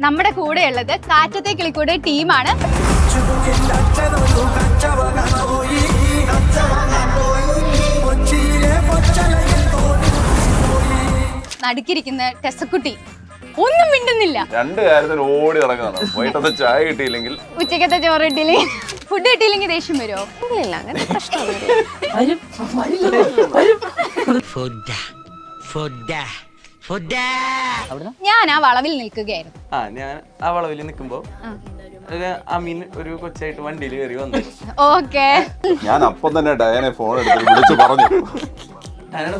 നമ്മുടെ കൂടെ ഉള്ളത് കാറ്റത്തെ കിളിക്കൂടെ ടീമാണ്. നടുക്കിരിക്കുന്ന ടെസക്കുട്ടി ഒന്നും മിണ്ടുന്നില്ല. രണ്ട് കാര്യത്തിൽ ഓടി ഇറങ്ങുന്നു. വൈകിട്ടത്തെ ചായ കിട്ടിയില്ലെങ്കിൽ, ഉച്ചക്കത്തെ ചോറ് കിട്ടിയില്ലെങ്കിൽ, ഫുഡ് കിട്ടിയില്ലെങ്കിൽ ദേഷ്യം വരുമോ? ഇല്ല, അങ്ങനെ പ്രശ്നമൊന്നുമില്ല. ഞാൻ ആ വളവിൽ നിൽക്കുകയായിരുന്നു. ഞാൻ ആ വളവിൽ നിൽക്കുമ്പോ അമീൻ ഒരു കൊച്ചായിട്ട് വണ്ടിയിൽ കയറി വന്നു. ഓക്കെ, ഞാൻ അപ്പം തന്നെ ഡയനെ ഫോൺ എടുത്ത് വിളിച്ചു പറഞ്ഞു.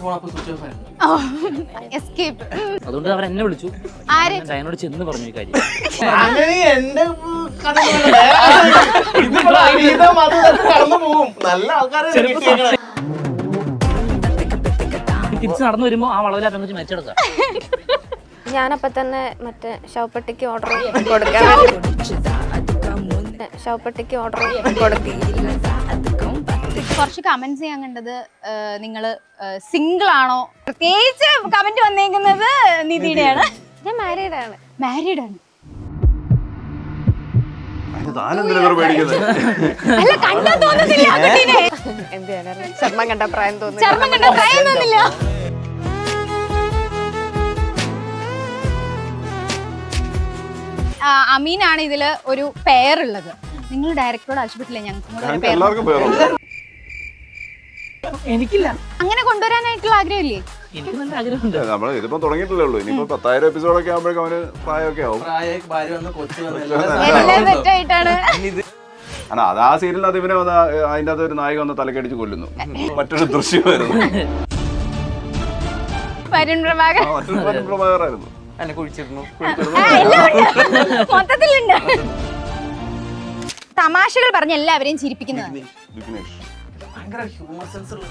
ഫോൺ അപ്പൊ സ്വിച്ച് ഓഫ് ആയിരുന്നു. എസ്കേപ്പ്. അതുകൊണ്ട് അവർ എന്നെ വിളിച്ചു. ആര്? ഡയനോട് ചെന്ന് പറഞ്ഞു ഈ കാര്യം. തിരിച്ച് നടന്നു വരുമ്പോ ആ വളവിൽ അപ്പം വെച്ച് മെച്ചെടുക്കാം. ഞാനപ്പം തന്നെ മറ്റേ ശവപ്പെട്ടിക്ക് ഓർഡർ കൊടുക്കാൻ കുറച്ച് കമന്റ്സ് ചെയ്യാൻ കണ്ടത്, നിങ്ങള് സിംഗിൾ ആണോ? പ്രത്യേകിച്ച് കമന്റ് വന്നേക്കുന്നത് നിധിയുടെയാണ്. ഞാൻ മാരീഡ് ആണ്. മാരീഡ് ആണ്. അല്ല, കണ്ടാ തോന്നുന്നില്ല ആ കുട്ടീനെ. ചർമ്മം കണ്ട പ്രായം തോന്നുന്നു. ചർമ്മം കണ്ട പ്രായം തോന്നില്ല. അമീനാണ് ഇതില് ഒരു പെയർ ഉള്ളത്. നിങ്ങൾ ഡയറക്ടറോട് ആവശ്യപ്പെട്ടില്ലേ ഞങ്ങൾക്ക് എനിക്കില്ല, അങ്ങനെ കൊണ്ടുവരാനായിട്ടുള്ള ആഗ്രഹമില്ലേ? എനിക്ക് നല്ല ആഗ്രഹമുണ്ട്. നമ്മള് ഇതിപ്പോ തുടങ്ങിയിട്ടില്ലേ ഉള്ളൂ. ഇനിയിപ്പോ 10,000 എപ്പിസോഡൊക്കെ ആകുമ്പോഴേക്കും അവന് പ്രായമൊക്കെ ആവും. ഭാര്യ വന്ന് കൊച്ചു എല്ലാം തെറ്റായിട്ടാണ്. അത് ആ സീരിയലിനകത്ത് ഇവനെ വന്ന് അതിൻ്റെ അകത്ത് ഒരു നായിക വന്ന് തലക്കടിച്ച് കൊല്ലുന്നു. മറ്റൊരു ദൃശ്യമായിരുന്നു. വരുൺ പ്രഭാകർ മറ്റൊരു പ്രഭാകറായിരുന്നു. എന്നെ കുഴിച്ചിരുന്നു. മൊത്തത്തിലുണ്ട്. തമാശകൾ പറഞ്ഞ് എല്ലാവരെയും ചിരിപ്പിക്കുന്നത്. ഭയങ്കര ഹ്യൂമർ സെൻസ് ഉള്ള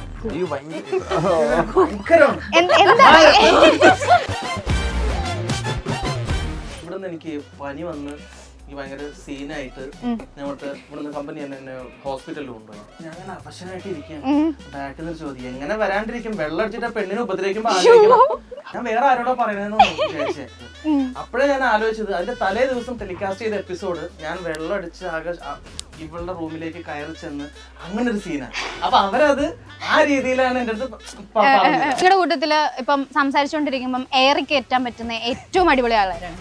ഇവിടുന്ന് എനിക്ക് പനി വന്ന് ഭയങ്കര സീനായിട്ട് ഞങ്ങൾക്ക് ഇവിടുന്ന് കമ്പനി എന്നെ ഹോസ്പിറ്റലിൽ കൊണ്ടുപോയി. ഞാൻ അങ്ങനെ അവശനായിട്ട് ഇരിക്കുകയാണ്. ബാക്കിൽ നിന്ന് ചോദ്യം എങ്ങനെ വരാണ്ടിരിക്കും, വെള്ളം അടിച്ചിട്ട് പെണ്ണിനെ ഉപദ്രവിക്കുമ്പോ ആലോചിക്കണം ഞാൻ വേറെ ആരോടോ പറയണെന്ന് വിചാരിച്ചേ. അപ്പോഴേ ഞാൻ ആലോചിച്ചത് അതിന്റെ തലേ ദിവസം ടെലികാസ്റ്റ് ചെയ്ത എപ്പിസോഡ് ഞാൻ വെള്ളം അടിച്ച് ആകെ ഇവളുടെ റൂമിലേക്ക് കയറി ചെന്ന് അങ്ങനെ ഒരു സീനാണ്. അപ്പൊ അവരത് ആ രീതിയിലാണ് എന്റെ അടുത്ത് നിങ്ങളുടെ കൂട്ടത്തില് ഇപ്പം സംസാരിച്ചുകൊണ്ടിരിക്കുമ്പം എയറി കയറ്റാൻ പറ്റുന്ന ഏറ്റവും അടിപൊളി ആളാരാണ്?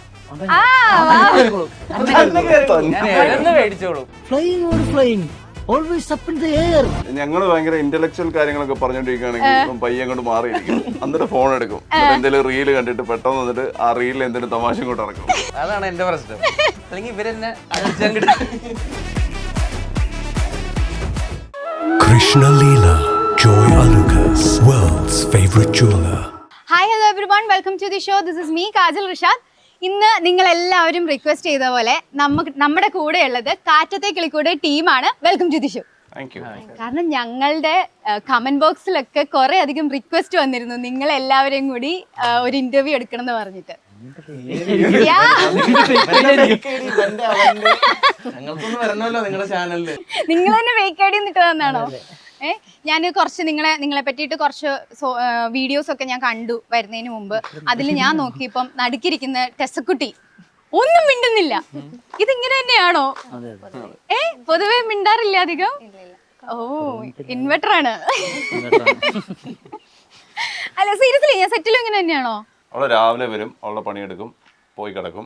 ഞങ്ങള് ഭയങ്കര ഇന്റലക്ച്വൽ കാര്യങ്ങളൊക്കെ പറഞ്ഞോണ്ടിരിക്കുകയാണെങ്കിൽ പയ്യെ അങ്ങോട്ട് മാറിയിരിക്കും. എന്നിട്ട് ഫോൺ എടുക്കും. എന്തെങ്കിലും റീല് കണ്ടിട്ട് പെട്ടെന്ന് വന്നിട്ട് ആ റീലിൽ എന്തെങ്കിലും തമാശ ഇങ്ങോട്ട് ഇറക്കും. അതാണ് എന്റെ പ്രശ്നം. അല്ലെങ്കിൽ ഇവരെന്നെ Krishna Leela, Joy Alucas, world's favorite jeweler. Hi, hello everyone, welcome to the show. This is me Kajal Rishad. ഇന്ന് നിങ്ങൾ എല്ലാവരും റിക്വസ്റ്റ് ചെയ്ത പോലെ നമ്മുടെ കൂടെ ഉള്ളത് കാറ്റത്തെ കിളിക്കൂടെ ടീമാണ്. Welcome to the show. കാരണം ഞങ്ങളുടെ കമന്റ് ബോക്സിലൊക്കെ കുറെ അധികം റിക്വസ്റ്റ് വന്നിരുന്നു നിങ്ങൾ എല്ലാവരെയും കൂടി ഒരു ഇന്റർവ്യൂ എടുക്കണം എന്ന് പറഞ്ഞിട്ട്. നിങ്ങൾ തന്നെ ഫേക്ക് ഐഡി ഇട്ട് തന്നാണോ? ഞാൻ കുറച്ച് നിങ്ങളെ പറ്റിയിട്ട് കുറച്ച് വീഡിയോസ് ഒക്കെ ഞാൻ കണ്ടു വരുന്നതിന് മുമ്പ്. അതിൽ ഞാൻ നോക്കിയപ്പം നടുക്കിരിക്കുന്ന ടെസക്കുട്ടി ഒന്നും മിണ്ടുന്നില്ല. ഇതിങ്ങനെ തന്നെയാണോ? പൊതുവെ മിണ്ടാറില്ല അധികം. ഓ, ഇൻവെർട്ടർ ആണ്. അല്ല, സീരിയസ്ലി ഞാൻ സെറ്റിലും ഇങ്ങനെ തന്നെയാണോ? അവള് രാവിലെ വരും, അവളുടെ പണിയെടുക്കും, പോയി കിടക്കും,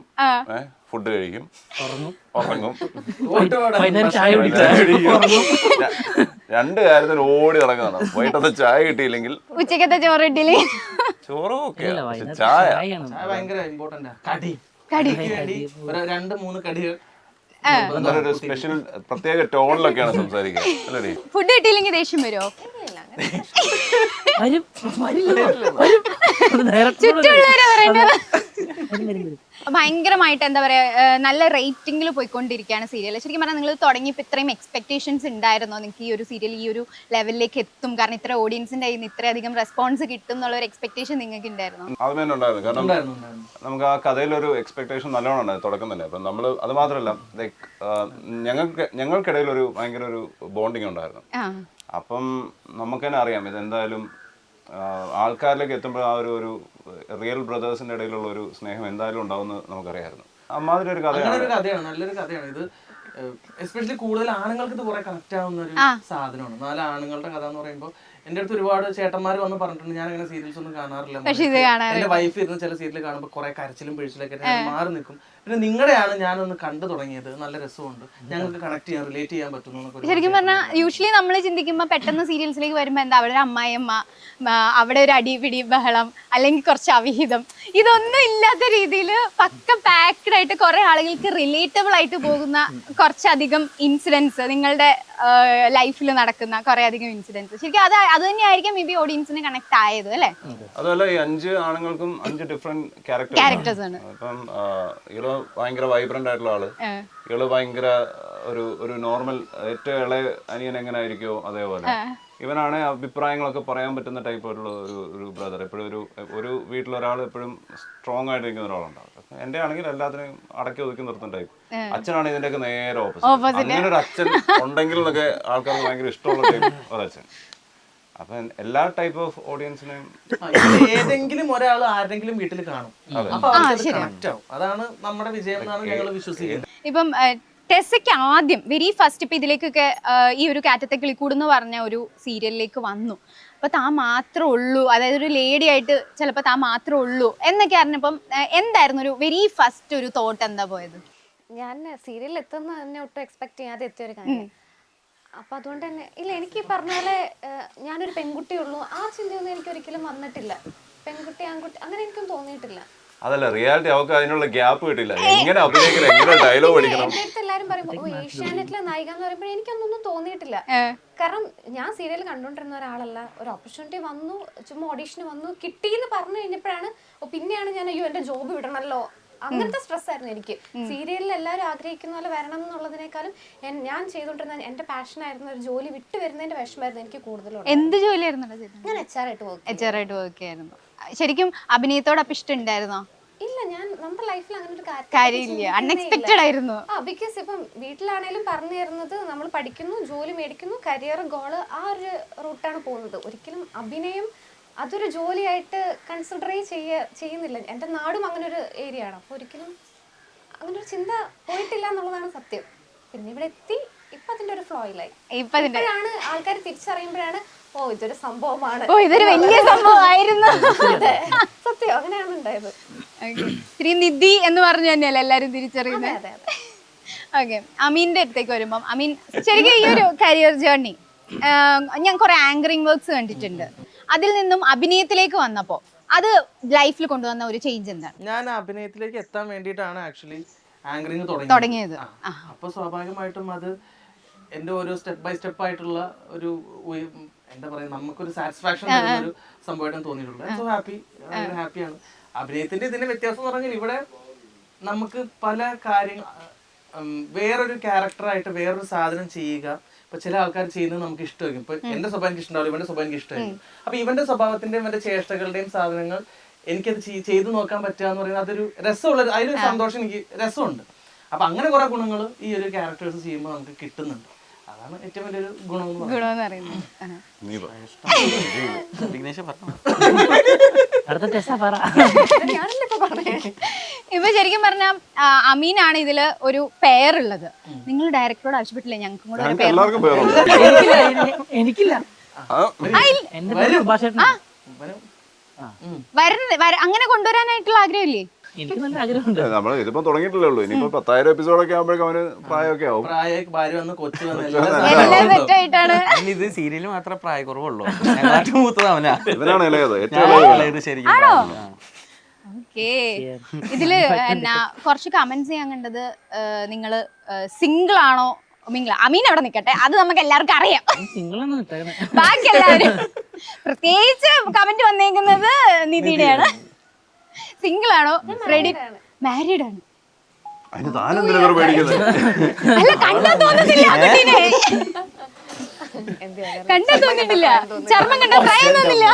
ഫുഡ് കഴിക്കും, ഉറങ്ങും, രണ്ട് കാര്യത്തിൽ ഓടി ഇറങ്ങുന്നതാണ്. വൈകിട്ടത്തെ ചായ കിട്ടിയില്ലെങ്കിൽ, ഉച്ചക്കത്തെ ചോറ് കിട്ടിയില്ലെങ്കിൽ, ചോറും ഒക്കെ ചായ ഭയങ്കര ഇമ്പോർട്ടന്റ്. കടി 2-3 കടികൾ ഒരു സ്പെഷ്യൽ പ്രത്യേക ടോണിലൊക്കെയാണ് സംസാരിക്കുക. അല്ലേ? ഫുഡ് കിട്ടിയില്ലെങ്കിൽ ദേഷ്യം വരുമോ? ചുറ്റുള്ളവരെ പറയുന്നത് ഭയങ്കരമായിട്ട് എന്താ പറയാ, നല്ല റേറ്റിംഗിൽ പോയിക്കൊണ്ടിരിക്കുകയാണ് സീരിയൽ. ശരിക്കും പറഞ്ഞാൽ നിങ്ങൾ തുടങ്ങിയപ്പോൾ ഇത്രയും എക്സ്പെക്ടേഷൻസ് ഉണ്ടായിരുന്നോ നിങ്ങൾക്ക് ഈ ഒരു സീരിയൽ ഈ ഒരു ലെവലിലേക്ക് എത്തും, കാരണം ഇത്ര ഓഡിയൻസിന്റെ കയ്യിൽ നിന്ന് ഇത്രയധികം റെസ്പോൺസ് കിട്ടും എന്നുള്ള ഒരു എക്സ്പെക്ടേഷൻ നിങ്ങൾക്ക് ഉണ്ടായിരുന്നോ? അതുതന്നെ ഉണ്ടായിരുന്നു. കാരണം നമുക്ക് ആ കഥയിലൊരു എക്സ്പെക്ടേഷൻ നല്ലോണം ഉണ്ടായിരുന്നു തുടക്കം തന്നെ. അപ്പം നമ്മൾ അത് മാത്രമല്ല, ഞങ്ങൾക്കിടയിൽ ഒരു ഭയങ്കര ഒരു ബോണ്ടിങ് ഉണ്ടായിരുന്നു. അപ്പം നമുക്ക് തന്നെ അറിയാം ഇതെന്തായാലും ആൾക്കാരിലേക്ക് എത്തുമ്പോൾ ആ ഒരു റിയൽ ബ്രദേഴ്സിൻ്റെ ഇടയിലുള്ള ഒരു സ്നേഹം എന്തായാലും ഉണ്ടാവുമെന്ന് നമുക്കറിയാമായിരുന്നു. അമ്മാതിരി ഒരു അങ്ങനെ കഥയാണ്. ഒരു കഥയാണ്, നല്ലൊരു കഥയാണ് ഇത്. എസ്പെഷ്യലി കൂടുതൽ ആണുങ്ങൾക്ക് ഇത് കുറെ കണക്ട് ആവുന്ന ഒരു സാധനമാണ്. 4 ആണുങ്ങളുടെ കഥ എന്ന് പറയുമ്പോൾ എന്റെ അടുത്ത് ഒരുപാട് ചേട്ടന്മാർ വന്ന് പറഞ്ഞിട്ടുണ്ട്, ഞാൻ അങ്ങനെ സീരിയൽസ് ഒന്നും കാണാറില്ല. എന്റെ വൈഫ് ഇരുന്ന് ചില സീരിയൽ കാണുമ്പോൾ കുറെ കരച്ചിലും പിഴിച്ചിലൊക്കെ ഞാൻ മാറി നിൽക്കും. പിന്നെ നിങ്ങളുടെയാണ് ഞാനൊന്ന് കണ്ടു തുടങ്ങിയത്, നല്ല രസമുണ്ട്, ഞങ്ങൾക്ക് കണക്ട് ചെയ്യാൻ റിലേറ്റ് ചെയ്യാൻ പറ്റുന്നു. ശരിക്കും പറഞ്ഞാൽ യൂഷ്വലി നമ്മൾ ചിന്തിക്കുമ്പോൾ പെട്ടെന്ന് സീരിയൽസിലേക്ക് വരുമ്പോൾ എന്താ അവിടെ ഒരു അമ്മായിയമ്മ, അവിടെ ഒരു അടിപിടി ബഹളം, അല്ലെങ്കിൽ കുറച്ച് അവിഹിതം, ഇതൊന്നും ഇല്ലാത്ത രീതിയിൽ പക്ക പാക്ഡ് ആയിട്ട് കുറെ ആളുകൾക്ക് റിലേറ്റബിൾ ആയിട്ട് പോകുന്ന കുറച്ചധികം ഇൻസിഡൻസ്, നിങ്ങളുടെ ലൈഫിൽ നടക്കുന്ന കുറെ അധികം ഇൻസിഡൻസ്, ശരിക്കും അത് തന്നെയായിരിക്കും മേ ബി ഓഡിയൻസിന് കണക്ട് ആയത് അല്ലേ? അതുപോലെ ഈ 5 ആണുങ്ങൾക്കും 5 ഡിഫറെന്റ് ക്യാരക്ടേഴ്സ് ആണ്. ഇപ്പം ഇവള് ഭയങ്കര വൈബ്രന്റ് ആയിട്ടുള്ള ആള്, ഇവള് ഭയങ്കര ഒരു നോർമൽ ഏറ്റവും ഇളയ അനിയൻ എങ്ങനെ ആയിരിക്കുമോ അതേപോലെ. ഇവനാണ് അഭിപ്രായങ്ങളൊക്കെ പറയാൻ പറ്റുന്ന ടൈപ്പ് ആയിട്ടുള്ള ഒരു ബ്രദർ. എപ്പോഴും ഒരു വീട്ടിലൊരാൾ എപ്പോഴും സ്ട്രോങ് ആയിട്ട് നിൽക്കുന്ന ഒരാളുണ്ടാവും. എന്റെ ആണെങ്കിൽ എല്ലാത്തിനെയും അടക്കി ഒതുക്കി നിർത്തുന്ന ടൈപ്പ്. അച്ഛനാണ് ഇതിന്റെയൊക്കെ നേരെ ഓപ്പോസിറ്റ്. അങ്ങനെ ഒരു അച്ഛൻ ഉണ്ടെങ്കിൽ എന്നൊക്കെ ആൾക്കാർക്ക് ഭയങ്കര ഇഷ്ടമുള്ള ടൈപ്പ് ഒരച്ഛൻ. അപ്പൊ എല്ലാ ടൈപ്പ് ഓഫ് ഓഡിയൻസിനെയും ഏതെങ്കിലും ഒരാൾ ആരെങ്കിലും വീട്ടിൽ കാണും, അപ്പൊ കണക്ട് ആവും. അതാണ് നമ്മുടെ വിജയം എന്നാണ് ഞങ്ങൾ വിശ്വസിക്കുന്നത്. ഇപ്പം ടെസ്സയ്ക്ക് ആദ്യം വെരി ഫസ്റ്റ് ഇപ്പം ഇതിലേക്കൊക്കെ ഈ ഒരു കാറ്റത്തെ കിളിക്കൂടെന്ന് പറഞ്ഞ ഒരു സീരിയലിലേക്ക് വന്നു. അപ്പോൾ താൻ മാത്രമേ ഉള്ളൂ, അതായത് ഒരു ലേഡി ആയിട്ട് ചിലപ്പോൾ താൻ മാത്രമേ ഉള്ളൂ എന്നൊക്കെ അറിഞ്ഞപ്പം എന്തായിരുന്നു ഒരു വെരി ഫസ്റ്റ് ഒരു തോട്ട് എന്താ പോയത്? ഞാൻ സീരിയലിൽ എത്തുന്ന തന്നെ ഒട്ടും എക്സ്പെക്ട് ചെയ്യാതെ എത്തിയൊരു കാര്യം. അപ്പം അതുകൊണ്ട് തന്നെ ഇല്ല, എനിക്ക് പറഞ്ഞ പോലെ ഞാനൊരു പെൺകുട്ടിയുള്ളൂ ആ ചിന്തയൊന്നും എനിക്ക് ഒരിക്കലും വന്നിട്ടില്ല. പെൺകുട്ടി ആൺകുട്ടി അങ്ങനെ എനിക്കും തോന്നിയിട്ടില്ല. അതല്ല റിയാലിറ്റി, അവർക്ക് അതിനുള്ള ഗ്യാപ്പ് കിട്ടില്ല. എങ്ങനെ അഭിനയിക്കണം, എങ്ങനെ ഡയലോഗ് പഠിക്കണം. എന്റെ അടുത്ത് എല്ലാവരും പറയുമ്പോൾ ഏഷ്യാനെറ്റിലെ നായിക എന്ന് പറയുമ്പോൾ എനിക്കൊന്നും തോന്നിയിട്ടില്ല. കാരണം ഞാൻ സീരിയൽ കണ്ടുകൊണ്ടിരുന്ന ഒരാളല്ല. ഒരു ഓപ്പർച്യൂണിറ്റി വന്നു, ചുമ്മാ ഓഡീഷന് വന്നു, കിട്ടിയെന്ന് പറഞ്ഞു കഴിഞ്ഞപ്പോഴാണ് പിന്നെയാണ് ഞാൻ അയ്യോ എന്റെ ജോബ് വിടണമല്ലോ, അങ്ങനത്തെ സ്ട്രെസ് ആയിരുന്നു എനിക്ക്. സീരിയലിൽ എല്ലാവരും ആഗ്രഹിക്കുന്ന പോലെ വരണം എന്നുള്ളതിനേക്കാളും ഞാൻ ചെയ്തുകൊണ്ടിരുന്ന എന്റെ പാഷനായിരുന്ന ഒരു ജോലി വിട്ടു വരുന്നതിന്റെ വിഷമായിരുന്നു എനിക്ക് കൂടുതലും. എന്ത് ജോലിയായിരുന്നു? ഞാൻ HR ആയിട്ട് വർക്ക് ആയിരുന്നു. ശരിക്കും അഭിനയത്തോടൊപ്പം ഇഷ്ടം ഉണ്ടായിരുന്നോ? ഇല്ല, ഞാൻ നമ്മുടെ ലൈഫിൽ അങ്ങനെ ഒരു കാര്യമില്ല, അൺഎക്സ്പെക്റ്റഡ് ആയിരുന്നു. ബിക്കോസ് ഇപ്പം വീട്ടിലാണേലും പറഞ്ഞു തരുന്നത് നമ്മൾ പഠിക്കുന്നു, ജോലി മേടിക്കുന്നു, കരിയർ ഗോള്, ആ ഒരു റൂട്ടാണ് പോകുന്നത്. ഒരിക്കലും അഭിനയം അതൊരു ജോലിയായിട്ട് കൺസിഡർ ചെയ്യുന്നില്ല. എൻ്റെ നാടും അങ്ങനെ ഒരു ഏരിയ ആണ്. അപ്പോൾ ഒരിക്കലും അങ്ങനെ ഒരു ചിന്ത പോയിട്ടില്ല എന്നുള്ളതാണ് സത്യം. പിന്നെ ഇവിടെ എത്തി ഇപ്പൊ അതിന്റെ ഒരു ഫ്ലോയിലായി. ഇപ്പോഴാണ് ആൾക്കാർ തിരിച്ചറിയുമ്പോഴാണ് ഇതൊരു സംഭവമാണ്, ഇതൊരു വലിയ സംഭവമായിരുന്നു. സത്യം അങ്ങനെയാണ് ഉണ്ടായത്. ശ്രീനിധി എന്ന് പറഞ്ഞു തന്നെയല്ലേ എല്ലാരും തിരിച്ചറിയുന്നത്. ഓക്കെ, അമീന്റെ അടുത്തേക്ക് വരുമ്പം അമീൻ ശരിക്കും ഈ ഒരു കരിയർ ജേർണി ഞാൻ കുറെ ആങ്കറിംഗ് വർക്ക്സ് കണ്ടിട്ടുണ്ട്. അതിൽ നിന്നും അഭിനയത്തിലേക്ക് വന്നപ്പോ അത് ലൈഫിൽ കൊണ്ടുവന്ന ഒരു ചേഞ്ച് എന്താണ്? ഞാൻ അഭിനയത്തിലേക്ക് എത്താൻ വേണ്ടിയിട്ടാണ് ആക്ച്വലി ആങ്കറിങ് തുടങ്ങിയത്. അപ്പൊ സ്വാഭാവികമായിട്ടും അത് എന്റെ ഓരോ സ്റ്റെപ്പ് ബൈ സ്റ്റെപ്പ് ആയിട്ടുള്ള ഒരു എന്താ പറയാ നമുക്കൊരു സാറ്റിസ്ഫാക്ഷൻ തരുന്ന ഒരു സംഭവമായിട്ട് തോന്നിയിട്ടുള്ളത്. സോ ഹാപ്പിയാണ്. അഭിനയത്തിന്റെ ഇതിന്റെ വ്യത്യാസം എന്ന് പറഞ്ഞാൽ ഇവിടെ നമുക്ക് പല കാര്യങ്ങൾ വേറൊരു ക്യാരക്ടറായിട്ട് വേറൊരു സാധനം ചെയ്യുക. ഇപ്പൊ ചില ആൾക്കാർ ചെയ്യുന്നത് നമുക്ക് ഇഷ്ടമായിരിക്കും. ഇപ്പൊ എന്റെ സ്വഭാവം എനിക്ക് ഇഷ്ടമാവില്ല, ഇവന്റെ സ്വഭാവം എനിക്ക് ഇഷ്ടമായിരിക്കും. അപ്പൊ ഇവന്റെ സ്വഭാവത്തിന്റെയും ഇവന്റെ ചേഷ്ടകളുടെയും സാധനങ്ങൾ എനിക്കത് ചെയ്തു നോക്കാൻ പറ്റുക എന്ന് പറയുന്നത് അതൊരു രസമുള്ള, അതിലൊരു സന്തോഷം, എനിക്ക് രസമുണ്ട്. അപ്പൊ അങ്ങനെ കുറെ ഗുണങ്ങൾ ഈ ഒരു ക്യാരക്ടേഴ്സ് ചെയ്യുമ്പോൾ നമുക്ക് കിട്ടുന്നുണ്ട്. അതാണ് ഏറ്റവും വലിയൊരു ഗുണമെന്ന് പറയുന്നത്. ഇപ്പൊ ശരിക്കും പറഞ്ഞ അമീനാണ് ഇതില് ഒരു പേരുള്ളത്. നിങ്ങൾ ഡയറക്ടറോട് ആവശ്യപ്പെട്ടില്ലേ ഞങ്ങൾക്കും കൂടെ ഒരു പേര്? എനിക്കില്ല. അങ്ങനെ കൊണ്ടുവരാനായിട്ടുള്ള ആഗ്രഹമില്ലേ? എനിക്ക് നല്ല ആഗ്രഹമുണ്ട്. നമ്മള് ഇതിപ്പോ തുടങ്ങിയിട്ടല്ലേ ഉള്ളൂ. ഇനിയിപ്പോ 10,000 എപ്പിസോഡൊക്കെ ആകുമ്പോഴേക്കും അവന് പ്രായമൊക്കെ ആവും. ഭാര്യ വന്ന് കൊച്ചു എല്ലാം സെറ്റായിട്ടാണ്. ഇത് സീരിയല് മാത്രമേ പ്രായക്കുറവുള്ളൂ. ഞങ്ങളായിട്ട് മൂത്തത് അവനാ. ഇവനാണ് ഇളയത്, ഏറ്റവും ഇളയത് ശരിക്കും. ഓക്കേ, ഇതില് എന്നാ കുറച്ച് കമന്റ്സ് ചെയ്യാൻ കണ്ടത് നിങ്ങള് സിംഗിൾ ആണോ മിംഗിൾ? അമീൻ അവിടെ നിക്കട്ടെ, അത് നമുക്ക് എല്ലാവർക്കും അറിയാം. ബാക്കി എല്ലാവരും പ്രത്യേകിച്ച് കമന്റ് വന്നേക്കുന്നത് നിധിയുടെയാണ്. സിംഗിൾ ആണോ? റെഡി? മാരീഡ് ആണ്. അതിന് താനെന്തിനാ പേടിക്കുന്നത്? അല്ല, കണ്ടാ തോന്നുന്നില്ല, കണ്ടാ തോന്നിട്ടില്ല, ചർമ്മം കണ്ടാ പ്രായം തോന്നില്ല.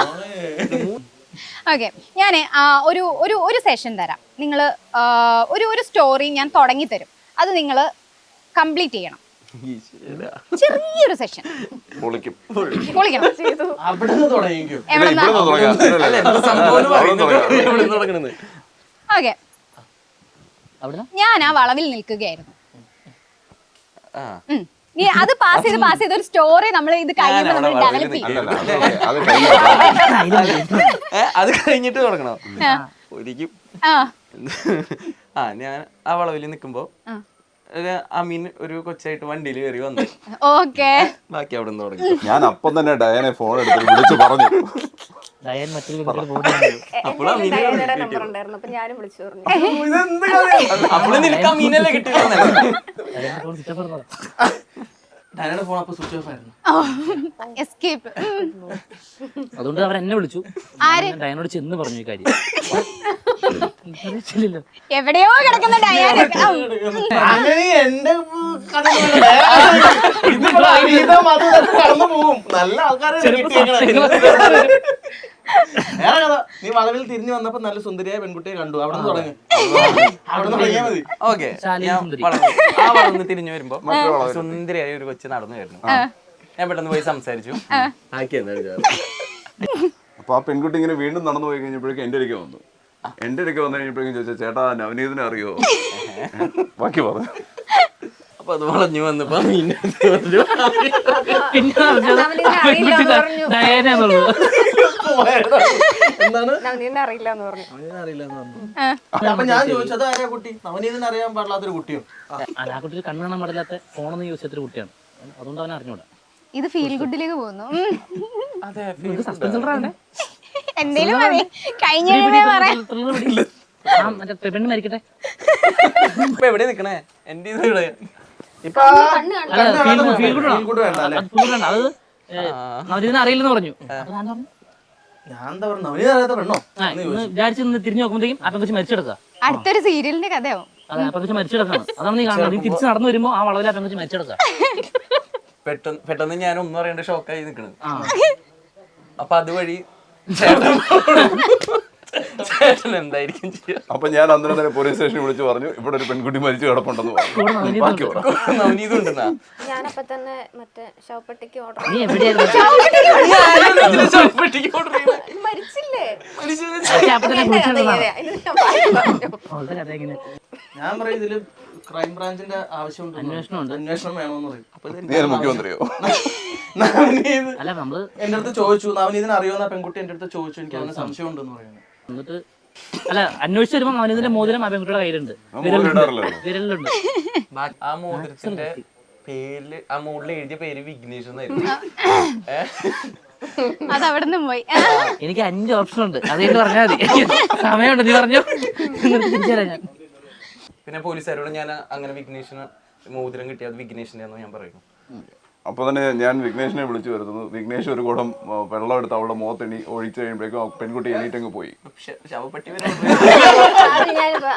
ഓക്കെ, ഞാൻ ഒരു സെഷൻ തരാം. നിങ്ങൾ ഒരു സ്റ്റോറി ഞാൻ തുടങ്ങി തരും, അത് നിങ്ങൾ കംപ്ലീറ്റ് ചെയ്യണം. ചെറിയൊരു സെഷൻ പൊളിക്കണം. ഓക്കെ, അവിടുന്ന് ഞാൻ ആ വളവിൽ നിൽക്കുകയായിരുന്നു. ആ നീ അത് പാസ് ചെയ്ത് ഒരു സ്റ്റോറി നമ്മൾ ഇത് കഴിയുമ്പോൾ നമ്മൾ ഡെവലപ്പ് ചെയ്യും. അല്ലല്ല അത് കഴിഞ്ഞു. അത് കഴിഞ്ഞിട്ട് തുടങ്ങണോ? ഒരിക്കും ഞാൻ ആ വളവിൽ നിൽക്കുമ്പോ അമീൻ ഒരു കൊച്ചായിട്ട് വണ്ടിയിൽ കയറി വന്നു. ഓക്കെ, ബാക്കി അവിടെ നിന്ന് തുടങ്ങി. ഞാൻ അപ്പം തന്നെ ഡയനെ ഫോൺ എടുത്ത് വിളിച്ചു പറഞ്ഞു. ഡയൻ മറ്റൊരു പെൺകുട്ടിയുടെ അപ്പോൾ അമീൻ നമ്പർ ഉണ്ടായിരുന്നു, അപ്പൊ ഞാനും വിളിച്ചു പറഞ്ഞു. അപ്പോൾ നിനക്ക് അമീനല്ലേ കിട്ടിയിരുന്നേ. ഡയനയുടെ ഫോൺ അപ്പൊ സ്വിച്ച് ഓഫ് ആയിരുന്നു. എസ്കേപ്പ്. അതുകൊണ്ട് അവർ എന്നെ വിളിച്ചു. ഞാൻ ഡയനോട് ചെന്ന് പറഞ്ഞു ഈ കാര്യം. എവിടെയോ കിടക്കുന്ന ഡയാന എന്റെ കടന്നു പോവും. നല്ല ആൾക്കാരെ നീ വളവിൽ തിരിഞ്ഞു വന്നപ്പോ നല്ല സുന്ദരിയായ പെൺകുട്ടിയെ കണ്ടു. അവിടെ നിന്ന് തുടങ്ങി, അവിടെ നിന്ന് തുടങ്ങിയാൽ മതി. ഓക്കെ, ആ വളർന്ന് തിരിഞ്ഞു വരുമ്പോ സുന്ദരിയായ ഒരു കൊച്ചു നടന്നു വരുന്നു. ഞാൻ പെട്ടെന്ന് പോയി സംസാരിച്ചു. അപ്പൊ ആ പെൺകുട്ടി ഇങ്ങനെ വീണ്ടും നടന്നു പോയി കഴിഞ്ഞപ്പോഴേക്കും എന്റെ അടുക്കെ വന്നു. എന്റെ അടുക്കെ വന്നു കഴിഞ്ഞപ്പോഴേക്കും ചോദിച്ചാൽ ചേട്ടാ നവനീതിനെ അറിയോ? ബാക്കി പറഞ്ഞു. അപ്പൊ അത് വളഞ്ഞു വന്നപ്പോ പിന്നെ ഡയാനുള്ളത് എന്താണ് നവനീതിനെ അറിയില്ല എന്ന് പറഞ്ഞു. അപ്പൊ ഞാൻ ചോദിച്ചത് ആരാ കുട്ടി? നവനീതിനെ അറിയാൻ പാടില്ലാത്തൊരു കുട്ടിയോ? ആ കുട്ടി കണ്ണു കാണാൻ പാടില്ലാത്ത ഫോണൊന്നും യൂസ് ചെയ്തൊരു കുട്ടിയാണ്. അതുകൊണ്ട് അവൻ അറിഞ്ഞൂടാ. ഇത് ഫീൽ ഗുഡിലേക്ക് പോകുന്നു. സസ്പെൻസ് എന്തേലും മതി, കഴിഞ്ഞ പറയാം. മറ്റേ പെണ്ണ് മരിക്കട്ടെ. ഇപ്പൊ എവിടെ നിക്കണേ? എന്റെ ഇത് ഇവിടെ ഇപ്പൊ അത് നവനീതിനെ അറിയില്ലെന്ന് പറഞ്ഞു. ഞാൻ എന്താ പറഞ്ഞു, നവനീത അറിയാത്ത പെണ്ണോ? വിചാരിച്ച് നിന്ന് തിരിഞ്ഞു നോക്കുമ്പോഴത്തേക്കും ആ പെൺകുച്ച് മരിച്ചെടുക്കുക. അടുത്തൊരു സീരിയലിന്റെ കഥയാവും. അതെ, ആ പെൺകുച്ച് മരിച്ചെടുക്കാണ്. അതാണ് നീ കാണുന്നത്. നീ തിരിച്ച് നടന്നു വരുമ്പോ ആ വളവിൽ ആ പെൺകുച്ച് മരിച്ചെടുക്കുക. പെട്ടെന്ന് ഞാൻ ഒന്നും അറിയേണ്ട ഷോക്കായി നിക്കണത്. അപ്പൊ അതുവഴി ചേട്ടൻ എന്തായിരിക്കും ചെയ്യാ? അപ്പൊ ഞാൻ അന്നേരം തന്നെ പോലീസ് സ്റ്റേഷനിൽ വിളിച്ചു പറഞ്ഞു ഇവിടെ ഒരു പെൺകുട്ടി മരിച്ചു കിടപ്പുണ്ടെന്ന് പറഞ്ഞു. ബാക്കി പറഞ്ഞു. നവനീതുണ്ടെന്നാ ഞാനപ്പോ തന്നെ മറ്റേ ശവപ്പെട്ടിക്ക് ഓർഡർ നീ എവിടെയായിരുന്നു? മരിച്ചില്ലേ? അപ്പൊ തന്നെ കുഴിച്ചിടുന്നതാ. പറഞ്ഞു. ഞാൻ പറയും ഇതില് ക്രൈം ബ്രാഞ്ചിന്റെ ആവശ്യമുണ്ട്, അന്വേഷണം വേണമെന്ന് പറയും. അപ്പൊ നീ മുഖ്യമന്ത്രിയോ? നവനീത് അല്ല നമ്മള് എന്റെ അടുത്ത് ചോദിച്ചു, നവനീതിനെ അറിയുന്ന പെൺകുട്ടി എന്റെ അടുത്ത് ചോദിച്ചു, എനിക്ക് അങ്ങനെ സംശയം ഉണ്ടെന്ന് പറയുന്നത്. എന്നിട്ട് അല്ല അന്വേഷിച്ച് വരുമ്പോ അവനിതിന്റെ മോതിരം ആ പെൺകുട്ടിയുടെ കയ്യിലുണ്ട്, വിരലിലുണ്ട്. ആ മോതിരത്തിന്റെ പേരില് ആ മോളിൽ എഴുതിയ പേര് വിഘ്നേഷ് എന്നായിരുന്നു. അത് അവിടെ നിന്നും പോയി. എനിക്ക് 5 ഓപ്ഷൻ ഉണ്ട്, അതേക്ക് പറഞ്ഞാൽ മതി. സമയമുണ്ട്, നീ പറഞ്ഞു. തിരിച്ചുതരാം ഞാൻ. പിന്നെ പോലീസുകാരോട് ഞാൻ അങ്ങനെ വിഘ്നേഷിന് മോതിരം കിട്ടിയത് വിഘ്നേഷിന്റെ ഞാൻ പറയുന്നു. അപ്പൊ തന്നെ ഞാൻ വിഘ്നേഷിനെ വിളിച്ചു വരുത്തുന്നു. വിഘ്നേഷ് ഒരു കുടം വെള്ളം എടുത്ത് അവളുടെ മുഖത്തെണി ഒഴിച്ചു കഴിയുമ്പോഴേക്കും ആ പെൺകുട്ടി എണീറ്റങ്ങ് പോയി. ശവപ്പെട്ടി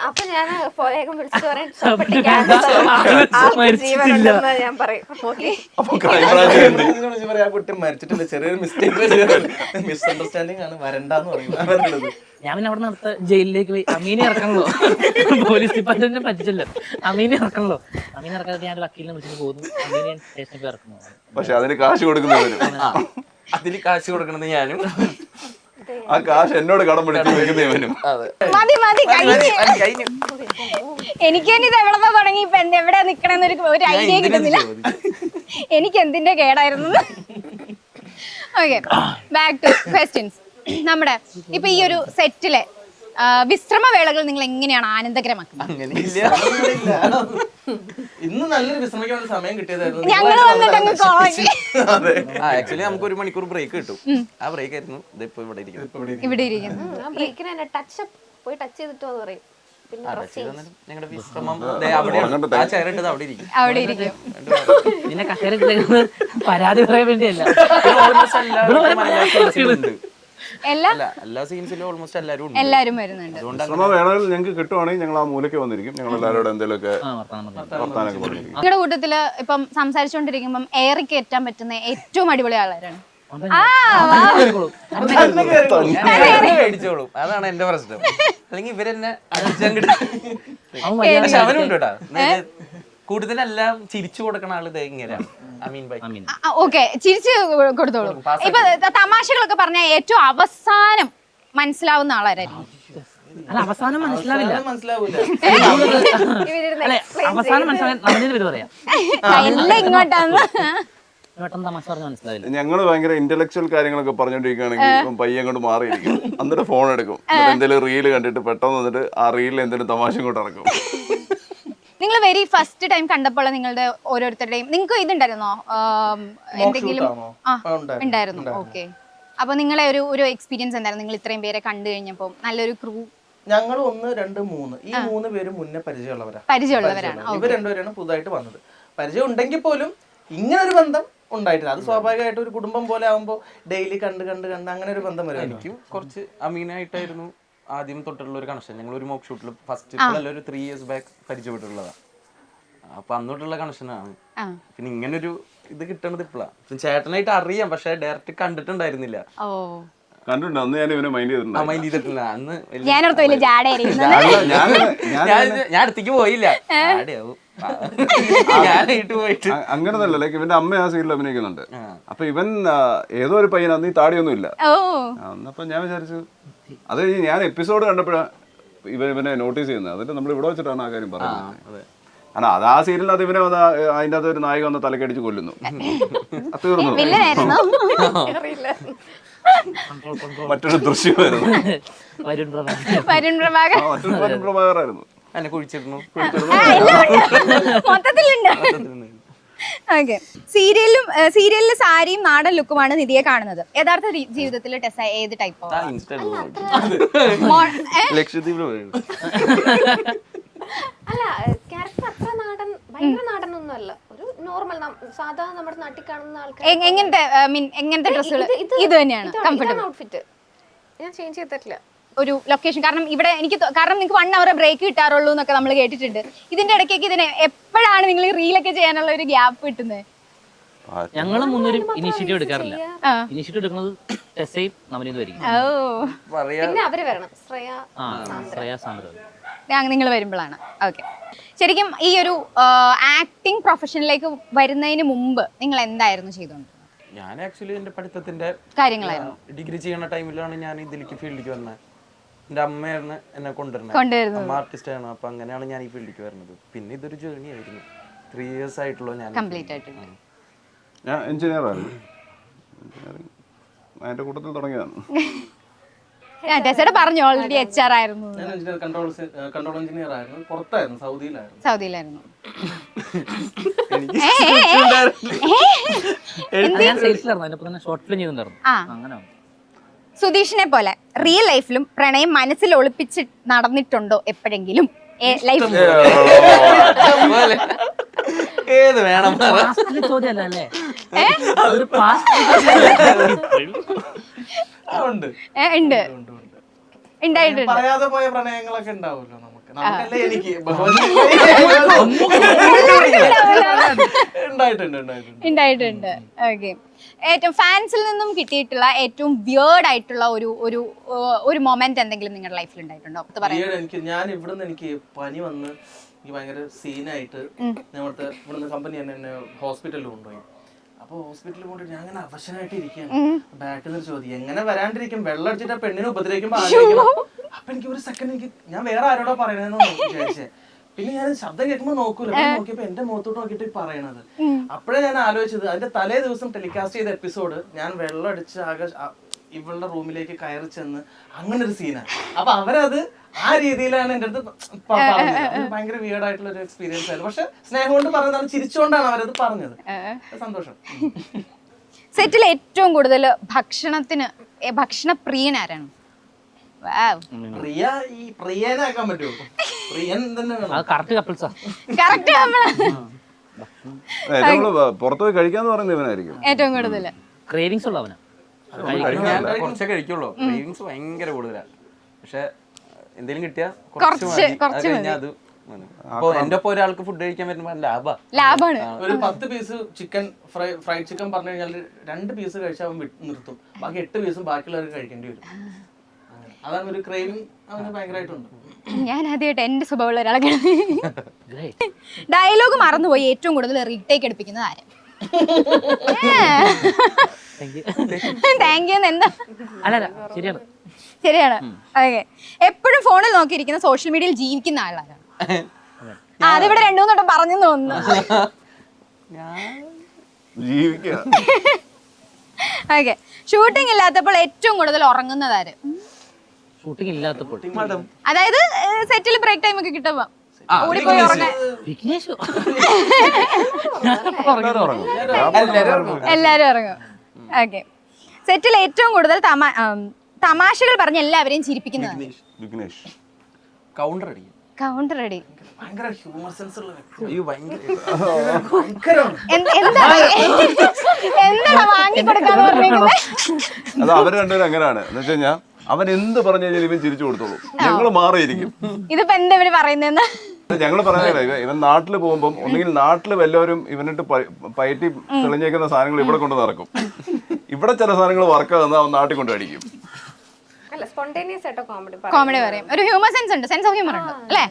അപ്പൊ ഞാൻ വേഗം വിളിച്ചു പറയാൻ ഞാൻ പറയും. അപ്പൊ ക്രൈംബ്രാഞ്ച് ആ കുട്ടി മരിച്ചിട്ടില്ല, ചെറിയൊരു മിസ്അണ്ടർസ്റ്റാൻഡിങ് ആണ്, വരണ്ടെന്ന് പറയുന്നത്. ഞാൻ പിന്നെ അവിടെ അടുത്ത ജയിലിലേക്ക് പോയി അമീനെ ഇറക്കണല്ലോ. പോലീസ് ഡിപ്പാർട്ട്മെന്റിനെ പറ്റിച്ചല്ലോ. അമീനെ ഇറക്കണല്ലോ. അമീനെ ഇറക്കാതെ ഞാൻ വക്കീലിനെ വിളിച്ചിട്ട് പോകുന്നു. അമീനെ സ്റ്റേഷനിൽ പോയി ഇറക്കുന്നു. പക്ഷെ അതിന് കാശ് കൊടുക്കുന്നവരും അതില് കാശ് കൊടുക്കണത് ഞാനും, ആ കാശ് എന്നോട് കടം പിടിച്ച് വെക്കുന്നവനും. മതി മതി, കഴിഞ്ഞു. എനിക്ക് തന്നെ ഇത് എവിടെ തുടങ്ങി ഇപ്പൊ എവിടെ നിക്കണെന്നൊരു ഒരു ഐഡിയ കിട്ടുന്നില്ല. എനിക്ക് എന്തിന്റെ കേടായിരുന്നു. Okay, back to questions. നമ്മുടെ ഇപ്പൊ ഈ ഒരു സെറ്റിലെ വിശ്രമവേളകൾ നിങ്ങൾ എങ്ങനെയാണ് ആനന്ദകരമാക്കുന്നത്? ഇന്ന് നല്ലൊരു വിശ്രമിക്കാൻ സമയം കിട്ടിയതായിരുന്നു. ഞങ്ങൾ വന്നിട്ടങ്ങ് കോളേജ് ആക്ച്വലി നമുക്ക് 1 മണിക്കൂർ ബ്രേക്ക് കിട്ടും. ആ ബ്രേക്ക് ആയിരുന്നു ഇതിപ്പോ ഇവിടെ ഇരിക്കുന്നത്. ഇവിടെ ഇരിക്കുന്നു. ബ്രേക്കിന് തന്നെ പോയി ടച്ച് ചെയ്തിട്ടോ എന്ന് പറയും. ഞങ്ങളുടെ വിശ്രമം ആ ചെയറിട്ടത് അവിടെ ഇരിക്കും. അവിടെ ഇരിക്കും. പിന്നെ കസേര പരാതി പറയാൻ വേണ്ടിയല്ല. എല്ലാ സീൻസിലും ഓൾമോസ്റ്റ് എല്ലാരും വരുന്നുണ്ട്. വിശ്രമവേളകൾ ഞങ്ങൾക്ക് കിട്ടുവാണെങ്കിൽ ഞങ്ങൾ ആ മൂലയ്ക്ക് വന്നിരിക്കും. ഞങ്ങൾ എല്ലാവരോടും എന്തെങ്കിലുമൊക്കെ വർത്താനൊക്കെ പറഞ്ഞിരിക്കും. നിങ്ങളുടെ കൂട്ടത്തില് ഇപ്പം സംസാരിച്ചുകൊണ്ടിരിക്കുമ്പം എയറി കയറ്റാൻ പറ്റുന്ന ഏറ്റവും അടിപൊളി ആളാരാണ്? മേടിച്ചോളും, അതാണ് എന്റെ പ്രശ്നം. അല്ലെങ്കിൽ ഇവരെന്നെ അവനുണ്ട് കേട്ടാ. കൂടുതലെല്ലാം ചിരിച്ചു കൊടുക്കണ ആള് ഇങ്ങനെയാണ്. ഓക്കെ, ചിരിച്ചു കൊടുത്തോളൂ. ഇപ്പൊ തമാശകളൊക്കെ പറഞ്ഞാൽ ഏറ്റവും അവസാനം മനസ്സിലാവുന്ന ആളാരായിരിക്കും? അല്ല അവസാനം മനസ്സിലാവില്ല. മനസ്സിലാവൂല. ഇവരിരുന്ന് അല്ലെ അവസാനം മനസ്സിലാവില്ല. നമ്മുടെ പേര് പറയാം എല്ലാം ഇങ്ങോട്ടാന്ന്. പെട്ടെന്ന് തമാശ പറഞ്ഞ മനസ്സിലാവില്ല. ഞങ്ങള് ഭയങ്കര ഇന്റലക്ച്വൽ കാര്യങ്ങളൊക്കെ പറഞ്ഞോണ്ടിരിക്കുകയാണെങ്കിൽ ഇപ്പം പയ്യൻ കൊണ്ട് മാറിയിരിക്കും, എന്നിട്ട് ഫോൺ എടുക്കും, എന്നിട്ട് എന്തെങ്കിലും റീല് കണ്ടിട്ട് പെട്ടെന്ന് വന്നിട്ട് ആ റീലിൽ എന്തെങ്കിലും തമാശ കൊണ്ട് ഇറക്കും. നിങ്ങൾ വെരി ഫസ്റ്റ് ടൈം കണ്ടപ്പോൾ നിങ്ങളുടെ ഓരോരുത്തരുടെയും നിങ്ങൾക്ക് ഇതുണ്ടായിരുന്നോ എന്തെങ്കിലും? ആ ഉണ്ടായിരുന്നു. ഓക്കെ. അപ്പൊ നിങ്ങളെ ഒരു എക്സ്പീരിയൻസ് എന്തായിരുന്നു? നിങ്ങൾ ഇത്രയും പേരെ കണ്ടു കഴിഞ്ഞപ്പോൾ നല്ലൊരു ക്രൂ? ഞങ്ങൾ 1, 2, 3 ഈ 3 പേരും മുന്നേ പരിചയമുള്ളവരാണ്. ഇവർ രണ്ടുപേരാണ് പുതുതായിട്ട് വന്നത്. പരിചയം ഉണ്ടെങ്കിൽ പോലും ഇങ്ങനെ ഒരു ബന്ധം ഉണ്ടായിട്ടില്ല. അത് സ്വാഭാവികമായിട്ട് ഒരു കുടുംബം പോലെ ആകുമ്പോൾ ഡെയിലി കണ്ട് അങ്ങനെ ഒരു ബന്ധം വരും. എനിക്കും കുറച്ച് അമീനായിട്ടായിരുന്നു ആദ്യം തൊട്ടുള്ള ഒരു കണക്ഷൻ. ഞങ്ങൾ ഒരു മോക്ക് ഷൂട്ടിൽ ഫസ്റ്റ് ഒരു 3 years ബാക്ക് പരിചയപ്പെട്ടുള്ളതാണ്. അപ്പൊ അന്നോട്ടുള്ള കണക്ഷനാണ്. പിന്നെ ഇങ്ങനൊരു ഇത് കിട്ടണത് ഇപ്പോഴാണ്. ചേട്ടനായിട്ട് അറിയാം, പക്ഷെ ഡയറക്റ്റ് കണ്ടിട്ടുണ്ടായിരുന്നില്ല. കണ്ടിട്ടുണ്ട്, അന്ന് ഞാൻ ഇവനെ മൈൻഡ് ചെയ്തിട്ടുണ്ട്. മൈൻഡ് ചെയ്തിട്ടില്ല. അന്ന് ഞാൻ അടുത്തേക്ക് പോയില്ല. ഞാനായിട്ട് പോയിട്ട് അങ്ങനല്ല, ലൈക്ക് ഇവന്റെ അമ്മ ആ സീരിയൽ അഭിനയിക്കുന്നുണ്ട്. അപ്പൊ ഇവൻ ഏതോ ഒരു പയ്യൻ, അന്ന് ഈ താടിയൊന്നും ഇല്ല. അന്നപ്പോ ഞാൻ വിചാരിച്ചു, അത് ഞാൻ എപ്പിസോഡ് കണ്ടപ്പോഴാണ് ഇവനെ നോട്ടീസ് ചെയ്യുന്നത്. അതിന്റെ നമ്മൾ ഇവിടെ വെച്ചിട്ടാണ് ആ കാര്യം പറയുന്നത്. കാരണം അത് ആ സീരിയലിനകത്ത് ഇവനെ വന്ന് അതിൻ്റെ അകത്ത് ഒരു നായിക വന്ന് തലക്കടിച്ച് കൊല്ലുന്നു, തീർന്നു. മറ്റൊരു ദൃശ്യമായിരുന്നു, വരുൺ പ്രഭാകർ. മറ്റൊരു പ്രഭാകറായിരുന്നു. എന്നെ കുഴിച്ചിരുന്നു. മൊത്തത്തിലുണ്ട്. ഓക്കെ. സീരിയലിലെ സാരിയും നാടൻ ലുക്കുമാണ് നിധിയെ കാണുന്നത്. യഥാർത്ഥ ജീവിതത്തിൽ ടെസ ഏത് ടൈപ്പോ? ലക്ഷദ്വീപിൽ അല്ല, ക്യാരക്ടർ അത്ര നാടൻ, ഭയങ്കര നാടനൊന്നും അല്ല. ഒരു നോർമൽ സാധാരണ നമ്മുടെ നാട്ടിൽ കാണുന്ന ആൾക്കാർ. എങ്ങനത്തെ ഡ്രസ്സുകൾ? ഇത് തന്നെയാണ് കംഫർട്ടബിൾ ഔട്ട്ഫിറ്റ്. ഞാൻ ചേഞ്ച് ചെയ്തിട്ടില്ല ഒരു ലൊക്കേഷൻ. കാരണം ഇവിടെ കാരണം നിങ്ങൾക്ക് 1 hour ബ്രേക്ക് കിട്ടാറുള്ളൂ എന്നൊക്കെ നമ്മൾ കേട്ടിട്ടുണ്ട്. ഇതിന്റെ ഇടയ്ക്കൊക്കെ ഇതിന് എപ്പോഴാണ് നിങ്ങൾ ഈ റീലൊക്കെ ചെയ്യാനുള്ള ഒരു ഗ്യാപ്പ് കിട്ടുന്നത്? ഞങ്ങൾ മുന്നൊരു ഇനിഷ്യേറ്റീവ് എടുക്കാറില്ല. ഇനിഷ്യേറ്റീവ് എടുക്കുന്നത് ടെസയും നവനീതുമായിരിക്കും. പിന്നെ അവര് വരണം, ശ്രേയ സാന്ദ്ര നിങ്ങൾ വരുമ്പോഴാണ്. ഓക്കെ. ശരിക്കും ഈ ഒരു ആക്ടിങ് പ്രൊഫഷനിലേക്ക് വരുന്നതിന് മുമ്പ് നിങ്ങൾ എന്തായിരുന്നു ചെയ്തോണ്ടിരുന്നത്? ഞാൻ ആക്ച്വലി എന്റെ പഠിത്തത്തിന്റെ കാര്യങ്ങളായിരുന്നു. ഡിഗ്രി ചെയ്യുന്ന ടൈമിലാണ് ഞാൻ ഇതിലേക്ക് ഫീൽഡിലേക്ക് വന്നത്. എന്റെ അമ്മയായിരുന്നു എന്നെ കൊണ്ടുവരുന്നത്. അമ്മ ആർട്ടിസ്റ്റ് ആണ്. അപ്പൊ അങ്ങനെയാണ് ഞാൻ ഈ ഫീൽഡിലേക്ക് വരുന്നത്. പിന്നെ ഇതൊരു ജേർണി ആയിരുന്നു. 3 years ആയിട്ടുള്ള ഞാൻ കംപ്ലീറ്റ് ആയിട്ടുണ്ട്. ഞാൻ എഞ്ചിനീയർ ആയിരുന്നു. അതിന്റെ കൂട്ടത്തിൽ തുടങ്ങിയതാണ്. ടെസയുടെ പറഞ്ഞു ഓൾറെഡി HR ആയിരുന്നു. ഞാൻ എഞ്ചിനീയർ, കൺട്രോൾ എഞ്ചിനീയർ ആയിരുന്നു. പുറത്തായിരുന്നു, സൗദിയിലായിരുന്നു. ഞാൻ സെയിൽസിലായിരുന്നു. അതിനൊപ്പം തന്നെ ഷോർട്ട് ഫിലിം ചെയ്തിട്ടുണ്ടായിരുന്നു. അങ്ങനെ സുധീഷിനെ പോലെ റിയൽ ലൈഫിലും പ്രണയം മനസ്സിൽ ഒളിപ്പിച്ച് നടന്നിട്ടുണ്ടോ എപ്പോഴെങ്കിലും? ലൈഫിൽ ഏത് വേണം ചോദ്യമല്ല അല്ലേ? ഉണ്ടായിട്ടുണ്ട്. പറയാതെ പോയ പ്രണയങ്ങളൊക്കെ ഉണ്ടാവുമല്ലോ നമുക്ക്. നമുക്കല്ലേ എനിക്ക് ഉണ്ടായിട്ടുണ്ട്. ഓക്കെ. ഏറ്റവും ഫാൻസിൽ നിന്നും കിട്ടിയിട്ടുള്ള ഏറ്റവും വിയേർഡ് ആയിട്ടുള്ള ഒരു മൊമെന്റ് എന്തെങ്കിലും നിങ്ങളുടെ ലൈഫിൽ ഉണ്ടായിട്ടുണ്ടോ? ഞാൻ ഇവിടുന്ന് എനിക്ക് പനി വന്ന് എനിക്ക് ഭയങ്കര സീനായിട്ട് ഇവിടുന്ന് കമ്പനി എന്നെ ഹോസ്പിറ്റലിൽ കൊണ്ടുപോയി. അപ്പൊ ഹോസ്പിറ്റലിൽ കൊണ്ടുപോയി ഞാൻ അങ്ങനെ അവശനായിട്ട് ഇരിക്കുകയാണ്. ബാക്കിൽ നിന്ന് ചോദ്യം എങ്ങനെ വരാണ്ടിരിക്കും, വെള്ളം അടിച്ചിട്ട് ആ പെണ്ണിനെ ഉപദ്രവിക്കുമ്പോ ആലോചിക്കണം. അപ്പൊ എനിക്ക് ഒരു സെക്കൻഡ് ഞാൻ വേറെ ആരോടോ പറയണെന്ന് വിചാരിച്ചേ. പിന്നെ ഞാൻ ശബ്ദം കേൾക്കുമ്പോൾ നോക്കൂല, നോക്കിയപ്പോ എന്റെ മുഖത്തോട്ട് നോക്കിയിട്ട് പറയണത്. അപ്പോഴേ ഞാൻ ആലോചിച്ചത്, അതിന്റെ തലേ ദിവസം ടെലികാസ്റ്റ് ചെയ്ത എപ്പിസോഡ് ഞാൻ വെള്ളം അടിച്ച് ആകെ ഇവളുടെ റൂമിലേക്ക് കയറി ചെന്ന് അങ്ങനെ ഒരു സീനാണ്. അപ്പൊ അവരത് ആ രീതിയിലാണ് എന്റെ അടുത്ത് പറഞ്ഞത്. ഭയങ്കര വിയേർഡ് ആയിട്ടുള്ള ഒരു എക്സ്പീരിയൻസ് ആയിരുന്നു. പക്ഷെ സ്നേഹം കൊണ്ട് പറഞ്ഞതാണ്, ചിരിച്ചുകൊണ്ടാണ് അവരത് പറഞ്ഞത്. സന്തോഷം. സെറ്റിൽ ഏറ്റവും കൂടുതൽ ഭക്ഷണ പ്രിയൻ ആരാണ്? പ്രിയ ഈ പ്രിയനാക്കാൻ പറ്റുമോ? പ്രിയൻ തന്നെ പുറത്തു പോയി കഴിക്കാന്ന് പറയുന്നത് ഇവനായിരിക്കും ഏറ്റവും കൂടുതൽ ക്രേവിങ്സ് ഉള്ളവനാ. കുറച്ചേ കഴിക്കുള്ളൂ. ക്രേവിങ്സ് ഭയങ്കര കൂടുതലാണ്. പക്ഷെ എന്തെങ്കിലും കിട്ടിയാൽ അത് ഇപ്പൊ എന്റെ ഒപ്പം ഒരാൾക്ക് ഫുഡ് കഴിക്കാൻ പറ്റുമ്പോ ലാഭാണ്. ഒരു 10 പീസ് ചിക്കൻ ഫ്രൈഡ് ചിക്കൻ പറഞ്ഞു കഴിഞ്ഞാൽ 2 പീസ് കഴിച്ചാൽ അവൻ നിർത്തും. ബാക്കി 8 പീസും ബാക്കിയുള്ളവർക്ക് കഴിക്കേണ്ടി വരും. അതാണ് ഒരു ക്രേവിംഗ് അവന് ഭയങ്കരമായിട്ടുണ്ട്. ഞാൻ ആദ്യമായിട്ട് എന്റെ സ്വഭാവമുള്ള ഒരാളെ ഡയലോഗ് മറന്നുപോയി ഏറ്റവും കൂടുതൽ റീടേക്ക് എടുപ്പിക്കുന്നത് ആരും? Thank you. എന്താ അല്ല ശരിയാണ്. ശരിയാണ്. ഓക്കെ. എപ്പോഴും ഫോണിൽ നോക്കിയിരിക്കുന്ന സോഷ്യൽ മീഡിയയിൽ ജീവിക്കുന്ന ആളാണ്. അതിവിടെ 2-3 വട്ടം പറഞ്ഞു തോന്നുന്നു. ജീവിക്കുക. ഓക്കെ. ഷൂട്ടിംഗ് ഇല്ലാത്തപ്പോൾ ഏറ്റവും കൂടുതൽ ഉറങ്ങുന്നതാര്? ഷൂട്ടിംഗ് ഇല്ലാത്തപ്പോൾ അതായത് സെറ്റിൽ ബ്രേക്ക് ടൈം ഒക്കെ കിട്ടുമ്പോ ഓടിപ്പോയി ഉറങ്ങാൻ. വിഘ്നേഷ് എല്ലാരും ഉറങ്ങും. ഓക്കെ. സെറ്റിൽ ഏറ്റവും കൂടുതൽ തമാശകൾ പറഞ്ഞ് എല്ലാവരെയും ചിരിപ്പിക്കുന്നതാണ്? വിഘ്നേഷ്. കൗണ്ടർ അടിക്കും. കൗണ്ടർ അടി. ഭയങ്കര ഹ്യൂമർ സെൻസ് ഉള്ള വ്യക്തി. അയ്യോ ഭയങ്കര എന്താണ് വാങ്ങിക്കൊടുക്കാന്ന് പറഞ്ഞേക്കുന്നത്? അത് അവര് രണ്ടുപേരും അങ്ങനെയാണ്. എന്ന് വെച്ച് കഴിഞ്ഞാൽ അവൻ എന്ത് പറഞ്ഞു കഴിഞ്ഞാൽ ഇവൻ ചിരിച്ചു കൊടുത്തോളൂ, ഞങ്ങള് മാറിയിരിക്കും. ഇതിപ്പോ എന്താ ഇവര് പറയുന്നതെന്ന് ഞങ്ങള് പറയുന്നില്ല, ഇവൻ നാട്ടിൽ പോകുമ്പോൾ ഒന്നുകിൽ നാട്ടിൽ വല്ലവരും ഇവനിട്ട് പയറ്റി തെളിഞ്ഞേക്കുന്ന സാധനങ്ങൾ ഇവിടെ കൊണ്ട് നടക്കും. ഇവിടെ ചില സാധനങ്ങൾ വർക്കാകുന്ന അവൻ നാട്ടിൽ കൊണ്ട് അടിക്കും. അല്ല സ്പോണ്ടേനിയസ് ആയിട്ടോ കോമഡി പറയും. ഒരു ഹ്യൂമർ സെൻസ് ഉണ്ട്, സെൻസ് ഓഫ് ഹ്യൂമർ ഉണ്ട് അല്ലേ?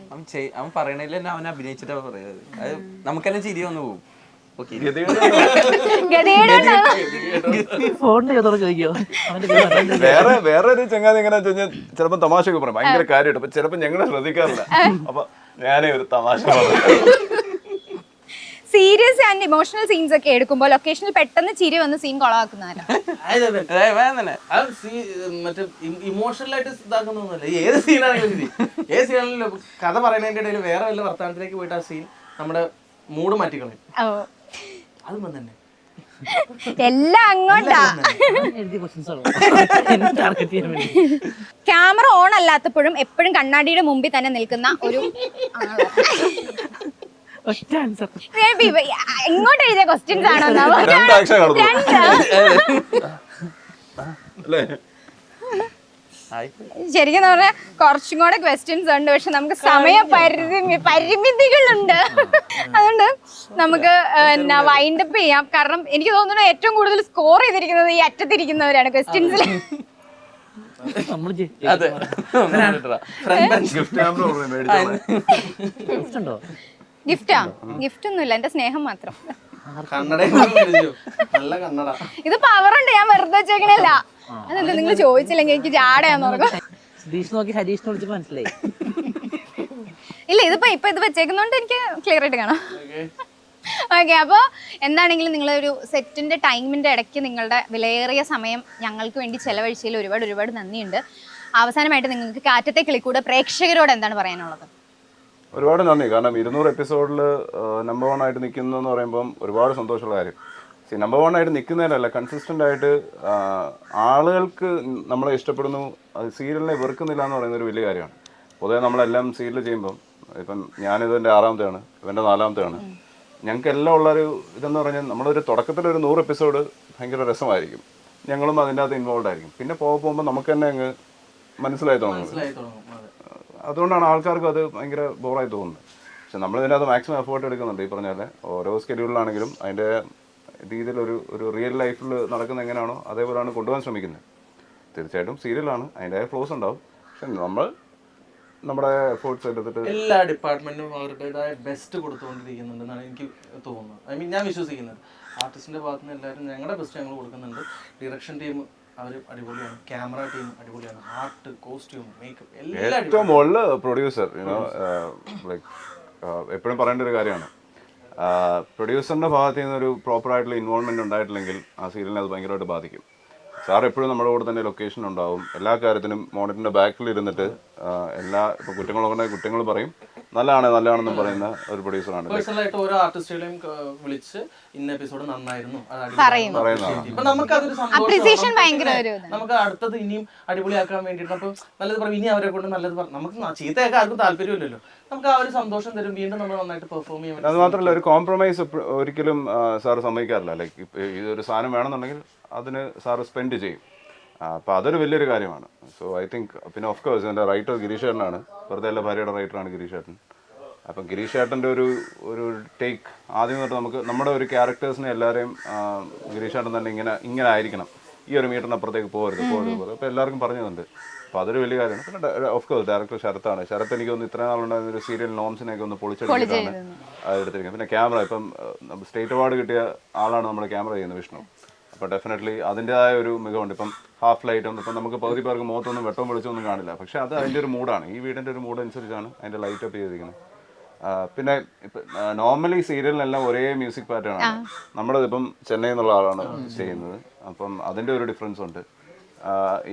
അവൻ പറയണതിൽ തന്നെ അവൻ അഭിനയിച്ചിട്ടാ പറയുന്നത്. അത് നമുക്ക് തന്നെ ചിരി വന്നു പോകും. ഫോണിന്റെ ചോദ്യം ചോദിക്കോ? വേറെ ഒരു ചങ്ങാതി എങ്ങനെ വെച്ച് കഴിഞ്ഞാൽ ചിലപ്പോ തമാശയൊക്കെ പറയും, ഭയങ്കര കാര്യമായിട്ട്. അപ്പൊ ചിലപ്പോ ഞങ്ങളെ ശ്രദ്ധിക്കാറില്ല. അപ്പൊ ഞാനേ ഒരു തമാശ സീരിയസ് ആൻഡ് ഇമോഷണൽ സീൻസ് ഒക്കെ എടുക്കുമ്പോൾ ലൊക്കേഷനിൽ പെട്ടെന്ന് ചിരി വന്ന് സീൻ കൊളവാക്കുന്നതാണ്. മറ്റേ ഇമോഷണൽ ആയിട്ട് ഇതാക്കുന്നൊന്നുമല്ല. ഏത് സീനാണെങ്കിലും ഏത് സീനാണെങ്കിലും കഥ പറയുന്നതിന്റെ ഇടയിൽ വേറെ വല്ല വർത്തമാനത്തിലേക്ക് പോയിട്ട് ആ സീൻ നമ്മുടെ മൂഡ് മാറ്റിക്കളയും. അതും തന്നെ എല്ലാം അങ്ങോട്ടാ. എഴുതിയ ക്വസ്റ്റ്യൻസ് ടാർഗറ്റ് ചെയ്യാൻ വേണ്ടി. ക്യാമറ ഓൺ അല്ലാത്തപ്പോഴും എപ്പോഴും കണ്ണാടിയുടെ മുമ്പിൽ തന്നെ നിൽക്കുന്ന ഒരു ഒറ്റ ആൻസർ. എങ്ങോട്ട് എഴുതിയ ക്വസ്റ്റ്യൻസ് ആണോ? ശരിക്കും പറഞ്ഞാൽ കുറച്ചും കൂടെ ക്വസ്റ്റ്യൻസ് ഉണ്ട്, പക്ഷെ നമുക്ക് സമയ പരിമിതികളുണ്ട്. അതുകൊണ്ട് നമുക്ക് വൈൻഡപ്പ് ചെയ്യാം. കാരണം എനിക്ക് തോന്നുന്നു ഏറ്റവും കൂടുതൽ സ്കോർ ചെയ്തിരിക്കുന്നത് ഈ അറ്റത്തിരിക്കുന്നവരാണ് ക്വസ്റ്റ്യൻസിൽ. ഗിഫ്റ്റാ? ഗിഫ്റ്റ് ഒന്നുമില്ല, എന്റെ സ്നേഹം മാത്രം. നല്ല കണ്ണട. ഇത് പവറുണ്ട്, ഞാൻ വെറുതെ വെച്ചേക്കണല്ല. അതെന്താ നിങ്ങൾ ചോദിച്ചില്ലെങ്കിൽ എനിക്ക് ജാടയാന്ന് ഓർക്കും. സതീഷ് നോക്കി ഹരീഷിനെ വിളിച്ചപ്പോ മനസ്സിലായി. ഇല്ല, ഇതിപ്പോ ഇത് വെച്ചേക്കുന്നോണ്ട് എനിക്ക് ക്ലിയർ ആയിട്ട് കാണാം. ഓക്കെ. അപ്പോൾ എന്താണെങ്കിലും നിങ്ങളൊരു സെറ്റിന്റെ ടൈമിന്റെ ഇടയ്ക്ക് നിങ്ങളുടെ വിലയേറിയ സമയം ഞങ്ങൾക്ക് വേണ്ടി ചെലവഴിച്ചതിൽ ഒരുപാട് നന്ദിയുണ്ട്. അവസാനമായിട്ട് നിങ്ങൾക്ക് കാറ്റത്തെ കിളിക്കൂടെ പ്രേക്ഷകരോട് എന്താണ് പറയാനുള്ളത്? ഒരുപാട് നന്ദി. കാരണം 200 എപ്പിസോഡിൽ നമ്പർ 1 ആയിട്ട് നിൽക്കുന്നു എന്ന് പറയുമ്പം ഒരുപാട് സന്തോഷമുള്ള കാര്യം. നമ്പർ 1 ആയിട്ട് നിൽക്കുന്നതിലല്ല, കൺസിസ്റ്റൻ്റ് ആയിട്ട് ആളുകൾക്ക് നമ്മളെ ഇഷ്ടപ്പെടുന്നു, അത് സീരിയലിനെ വെറുക്കുന്നില്ല എന്ന് പറയുന്ന ഒരു വലിയ കാര്യമാണ്. പൊതുവെ നമ്മളെല്ലാം സീരിയൽ ചെയ്യുമ്പം, ഇപ്പം ഞാനിതെൻ്റെ 6ാമത്തെയാണ്, ഇവൻ്റെ 4ാമത്തെയാണ്. ഞങ്ങൾക്ക് എല്ലാം ഉള്ളൊരു ഇതെന്ന് പറഞ്ഞാൽ നമ്മളൊരു തുടക്കത്തിലൊരു 100 എപ്പിസോഡ് ഭയങ്കര രസമായിരിക്കും, ഞങ്ങളും അതിൻ്റെ അകത്ത് ഇൻവോൾവ് ആയിരിക്കും. പിന്നെ പോകുമ്പോൾ നമുക്ക് തന്നെ അങ്ങ് മനസ്സിലായി തുടങ്ങും. അതുകൊണ്ടാണ് ആൾക്കാർക്ക് അത് ഭയങ്കര ബോറായി തോന്നുന്നത്. പക്ഷെ നമ്മളിതിൻ്റെ അത് മാക്സിമം എഫേർട്ട് എടുക്കുന്നുണ്ട്. ഈ പറഞ്ഞ പോലെ ഓരോ സ്കെഡ്യൂളിലാണെങ്കിലും അതിൻ്റെ രീതിയിൽ ഒരു റിയൽ ലൈഫിൽ നടക്കുന്ന എങ്ങനെയാണോ അതേപോലെയാണ് കൊണ്ടുപോകാൻ ശ്രമിക്കുന്നത്. തീർച്ചയായിട്ടും സീരിയലാണ്, അതിൻ്റെ ഫ്ലോസ് ഉണ്ടാവും. പക്ഷെ നമ്മൾ നമ്മുടെ എഫേർട്ട്സ് എടുത്തിട്ട് എല്ലാ ഡിപ്പാർട്ട്മെന്റും അവരുടേതായ ബെസ്റ്റ് കൊടുത്തുകൊണ്ടിരിക്കുന്നുണ്ടെന്നാണ് എനിക്ക് തോന്നുന്നത്. ഞാൻ വിശ്വസിക്കുന്നത് ആർട്ടിസ്റ്റിന്റെ ഭാഗത്ത് നിന്ന് എല്ലാവരും ഞങ്ങളുടെ ബെസ്റ്റ് ഞങ്ങൾ കൊടുക്കുന്നുണ്ട്. ഡയറക്ഷൻ ടീം അവർ അടിപൊളിയാണ്, ക്യാമറ ടീം അടിപൊളിയാണ്, ആർട്ട്, കോസ്റ്റ്യൂം, മേക്കപ്പ് എല്ലാം ഏറ്റവും മുകളിൽ പ്രൊഡ്യൂസർ. ലൈക്ക് എപ്പോഴും പറയേണ്ട ഒരു കാര്യമാണ്, പ്രൊഡ്യൂസറിൻ്റെ ഭാഗത്ത് നിന്നൊരു പ്രോപ്പറായിട്ടുള്ള ഇൻവോൾവ്മെൻറ്റ് ഉണ്ടായിട്ടില്ലെങ്കിൽ ആ സീരിയലിനെ അത് ഭയങ്കരമായിട്ട് ബാധിക്കും. സാർ എപ്പോഴും നമ്മുടെ കൂടെ തന്നെ ലൊക്കേഷൻ ഉണ്ടാവും, എല്ലാ കാര്യത്തിനും മോണിറ്ററിൻ്റെ ബാക്കിൽ ഇരുന്നിട്ട് ഇപ്പോൾ കുറ്റങ്ങളുണ്ടെങ്കിൽ കുറ്റങ്ങൾ പറയും, നല്ലതാണെന്നും പറയുന്ന ഒരു പ്രൊഡ്യൂസറാണ്. പേഴ്സണലായിട്ട് ഓരോ ആർട്ടിസ്റ്റുകളെയും വിളിച്ച് ഇന്ന എപ്പിസോഡ് നന്നായിരുന്നു പറയുന്നതാണ്. ഇപ്പൊ നമുക്കതൊരു സന്തോഷം, നമുക്ക് അടുത്തത് ഇനിയും അടിപൊളിയാക്കാൻ വേണ്ടിയിട്ട് അപ്പം നല്ലത് പറയും, ഇനി അവരെ കൊണ്ട് നല്ലത് പറഞ്ഞു. നമുക്ക് ചീത്തയൊക്കെ ആർക്കും താല്പര്യമില്ലല്ലോ, നമുക്ക് ആ ഒരു സന്തോഷം തരും, വീണ്ടും നമ്മൾ നന്നായിട്ട് പെർഫോം ചെയ്യാൻ. അത് മാത്രമല്ല, ഒരു കോംപ്രമൈസ് ഒരിക്കലും സാർ സമ്മതിക്കാറില്ല. ലൈക്ക് ഇതൊരു സാധനം വേണമെന്നുണ്ടെങ്കിൽ അതിന് സാറ് സ്പെൻഡ് ചെയ്യും. അപ്പോൾ അതൊരു വലിയൊരു കാര്യമാണ്. സോ ഐ തിങ്ക് പിന്നെ ഓഫ് കോഴ്സ് എൻ്റെ റൈറ്റർ ഗിരീഷ് ചേട്ടനാണ്, വെറുതെ അല്ല ഭാര്യയുടെ റൈറ്ററാണ് ഗിരീഷ് ചേട്ടൻ. അപ്പം ഗിരീഷ് ചേട്ടൻ്റെ ഒരു ടേക്ക് ആദ്യം തൊട്ട് നമുക്ക് നമ്മുടെ ഒരു ക്യാരക്ടേഴ്സിനെ എല്ലാവരെയും ഗിരീഷ് ചേട്ടൻ തന്നെ ഇങ്ങനെ ആയിരിക്കണം, ഈ ഒരു മീറ്ററിനപ്പുറത്തേക്ക് പോകരുത്. അപ്പോൾ എല്ലാവർക്കും പറഞ്ഞതുണ്ട്. അപ്പോൾ അതൊരു വലിയ കാര്യമാണ്. പിന്നെ ഓഫ് കോഴ്സ് ഡയറക്ടർ ശരത്താണ്. ശരത്ത് എനിക്ക് തോന്നുന്നു ഇത്രയും നാളുണ്ടായിരുന്ന ഒരു സീരിയൽ നോംസിനെയൊക്കെ ഒന്ന് പൊളിച്ചെടുത്തിട്ടാണ് എടുത്തിരിക്കുന്നത്. പിന്നെ ക്യാമറ, ഇപ്പം സ്റ്റേറ്റ് അവാർഡ് കിട്ടിയ ആളാണ് നമ്മുടെ ക്യാമറ ചെയ്യുന്നത്, വിഷ്ണു. അപ്പോൾ ഡെഫിനറ്റ്ലി അതിൻ്റെതായ ഒരു മികവുണ്ട്. ഇപ്പം ഹാഫ് ലൈറ്റും ഇപ്പം നമുക്ക് പകുതി പേർക്ക് മുഖത്തൊന്നും വെട്ടവും വെളിച്ചമൊന്നും കാണില്ല, പക്ഷേ അത് അതിൻ്റെ ഒരു മൂഡാണ്. ഈ വീടിൻ്റെ ഒരു മൂഡ് അനുസരിച്ചാണ് അതിൻ്റെ ലൈറ്റ് അപ്പ് ചെയ്തിരിക്കുന്നത്. പിന്നെ ഇപ്പം നോർമലി സീരിയലിനെല്ലാം ഒരേ മ്യൂസിക് പാറ്റേൺ ആണ്. നമ്മുടെ ഇപ്പം ചെന്നൈ എന്നുള്ള ആളാണ് ചെയ്യുന്നത്, അപ്പം അതിൻ്റെ ഒരു ഡിഫറൻസ് ഉണ്ട്.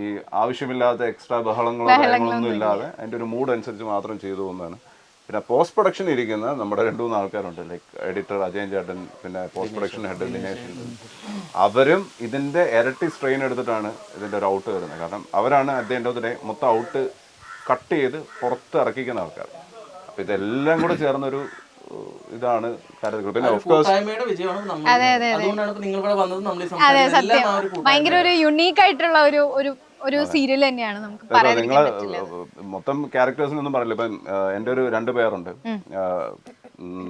ഈ ആവശ്യമില്ലാത്ത എക്സ്ട്രാ ബഹളങ്ങളൊന്നും ഇല്ലാതെ അതിൻ്റെ ഒരു മൂഡ് അനുസരിച്ച് മാത്രം ചെയ്തു പോകുന്നതാണ്. പിന്നെ പോസ്റ്റ് പ്രൊഡക്ഷൻ ഇരിക്കുന്ന നമ്മുടെ 2-3 ആൾക്കാരുണ്ട്, ലൈക്ക് എഡിറ്റർ അജയൻ ചേട്ടൻ, പിന്നെ പോസ്റ്റ് പ്രൊഡക്ഷൻ ഹെഡ് ദിനേശ്. അവരും ഇതിൻ്റെ ഇരട്ടി സ്ട്രെയിൻ എടുത്തിട്ടാണ് ഇതിൻ്റെ ഒരു ഔട്ട് വരുന്നത്. കാരണം അവരാണ് at the end of the day മൊത്തം ഔട്ട് കട്ട് ചെയ്ത് പുറത്ത് ഇറക്കിക്കുന്ന ആൾക്കാർ. അപ്പം ഇതെല്ലാം കൂടെ ചേർന്നൊരു ഇതാണ് കാര്യങ്ങൾ. പിന്നെ ഓഫ് കോഴ്സ് കൂട്ടായ്മയുടെ വിജയമാണ് നമ്മൾ. അതുകൊണ്ടാണ് ഇപ്പൊ നിങ്ങൾ ഇവിടെ വന്നത്, നമ്മൾ ഈ അതെ സംസാരിക്കുന്നത് എല്ലാം സത്യം ആ ഒരു കൂട്ടായ്മ. ഭയങ്കര ഒരു യുണീക്ക് ആയിട്ടുള്ള ഒരു സീരിയൽ തന്നെയാണ്, നമുക്ക് പറയാതിരിക്കാൻ നിങ്ങൾ പറ്റില്ല. മൊത്തം ക്യാരക്ടേഴ്സിനൊന്നും പറയില്ല. ഇപ്പം എൻ്റെ ഒരു 2 പേരുണ്ട്,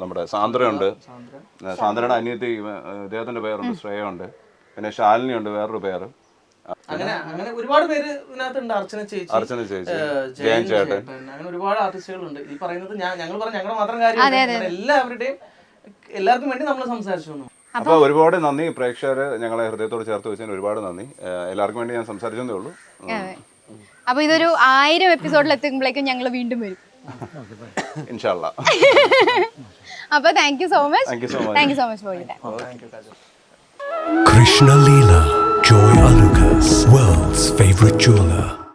നമ്മുടെ സാന്ദ്രയുണ്ട്, സാന്ദ്രയുടെ അനിയത്തി ഇദ്ദേഹത്തിൻ്റെ പേരുണ്ട്, ശ്രേയ ഉണ്ട്, പിന്നെ ശാലിനി ഉണ്ട് വേറൊരു പേര്. അങ്ങനെ ഒരുപാട് പേര് ഇതിനകത്തുണ്ട്. അർച്ചന ചേച്ചി, ജയൻ ചേട്ടൻ, അങ്ങനെ ഒരുപാട് ആർട്ടിസ്റ്റുകളുണ്ട്. ഈ പറയുന്നത് ഞങ്ങൾ പറഞ്ഞ ഞങ്ങളുടെ മാത്രം കാര്യം എല്ലാവരുടെയും എല്ലാവർക്കും വേണ്ടി നമ്മൾ സംസാരിച്ചു വന്നു. അപ്പോൾ ഒരുപാട് നന്ദി പ്രേക്ഷകർ, ഞങ്ങളെ ഹൃദയത്തോട് ചേർത്ത് വെച്ചതിന് ഒരുപാട് നന്ദി. എല്ലാവർക്കും വേണ്ടി ഞാൻ സംസാരിച്ചതേ ഉള്ളൂ. അപ്പൊ ഇതൊരു 1000 എപ്പിസോഡിൽ എത്തുമ്പോഴേക്കും ഞങ്ങൾ വീണ്ടും വരും ഇൻഷാ അല്ലാഹ്. അപ്പൊ thank you so much. Thank you so much for your Krishna Leela, Joy Alucas, world's favorite jeweler.